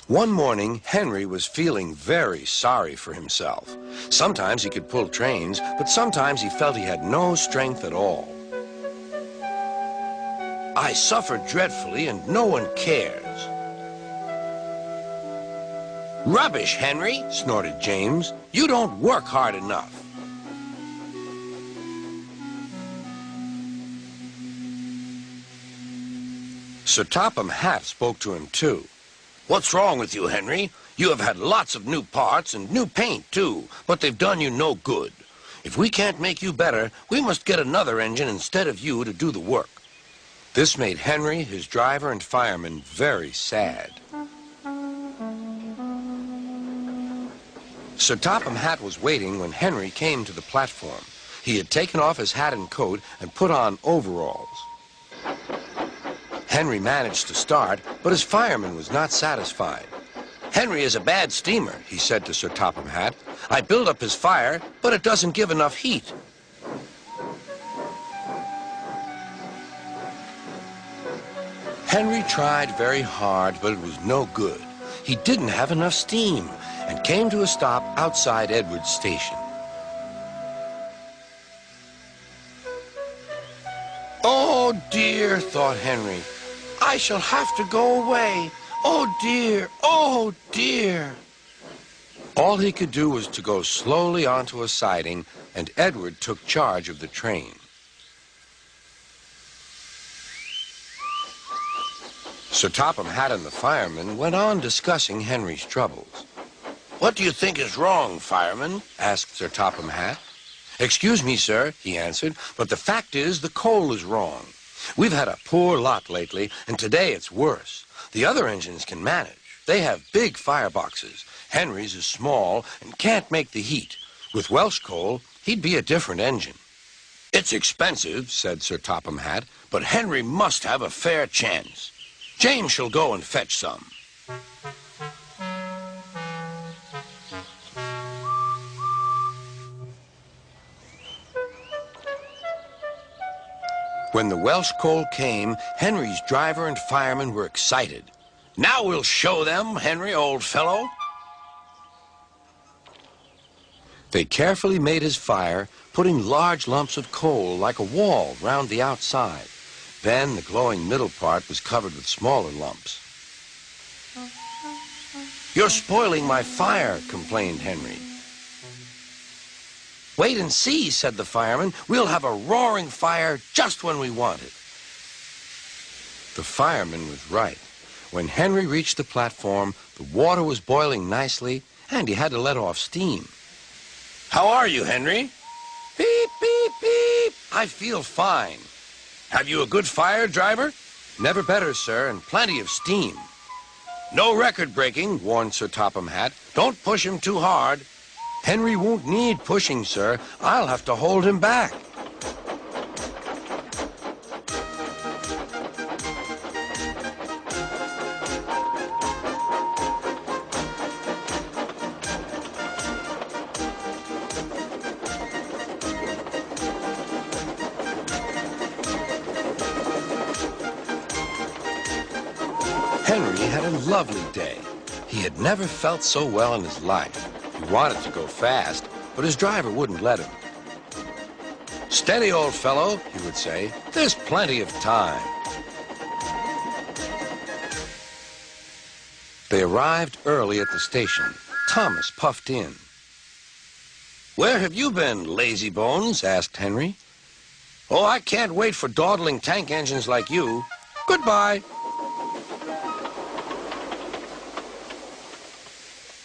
One morning, Henry was feeling very sorry for himself. Sometimes he could pull trains, but sometimes he felt he had no strength at all. I suffer dreadfully and no one cares. Rubbish, Henry, snorted James. You don't work hard enough. Sir Topham Hatt spoke to him too. What's wrong with you, Henry? You have had lots of new parts and new paint too, but they've done you no good. If we can't make you better, we must get another engine instead of you to do the work. This made Henry, his driver, and fireman very sad. Sir Topham Hatt was waiting when Henry came to the platform. He had taken off his hat and coat and put on overalls. Henry managed to start, but his fireman was not satisfied. Henry is a bad steamer, he said to Sir Topham Hatt. I build up his fire, but it doesn't give enough heat. Henry tried very hard, but it was no good. He didn't have enough steam and came to a stop outside Edward's station. Oh dear, thought Henry. I shall have to go away. Oh dear, oh dear. All he could do was to go slowly onto a siding, and Edward took charge of the train. Sir Topham Hatt and the fireman went on discussing Henry's troubles. What do you think is wrong, fireman? Asked Sir Topham Hatt. Excuse me, sir, he answered, but the fact is the coal is wrong. We've had a poor lot lately, and today it's worse. The other engines can manage. They have big fireboxes. Henry's is small and can't make the heat. With Welsh coal, he'd be a different engine. It's expensive, said Sir Topham Hatt, but Henry must have a fair chance. James shall go and fetch some. When the Welsh coal came, Henry's driver and fireman were excited. Now we'll show them, Henry, old fellow. They carefully made his fire, putting large lumps of coal like a wall round the outside. Then the glowing middle part was covered with smaller lumps. You're spoiling my fire, complained Henry. Wait and see, said the fireman. We'll have a roaring fire just when we want it. The fireman was right. When Henry reached the platform, the water was boiling nicely, and he had to let off steam. How are you, Henry? Beep, beep, beep. I feel fine. Have you a good fire, driver? Never better, sir, and plenty of steam. No record breaking, warned Sir Topham Hatt. Don't push him too hard. Henry won't need pushing, sir. I'll have to hold him back. Henry had a lovely day. He had never felt so well in his life. He wanted to go fast, but his driver wouldn't let him. Steady, old fellow, he would say. There's plenty of time. They arrived early at the station. Thomas puffed in. Where have you been, lazy bones? Asked Henry. Oh, I can't wait for dawdling tank engines like you. Goodbye.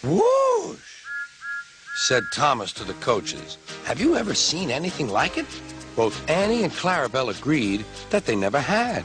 Whoosh, said Thomas to the coaches. Have you ever seen anything like it? Both Annie and Clarabelle agreed that they never had.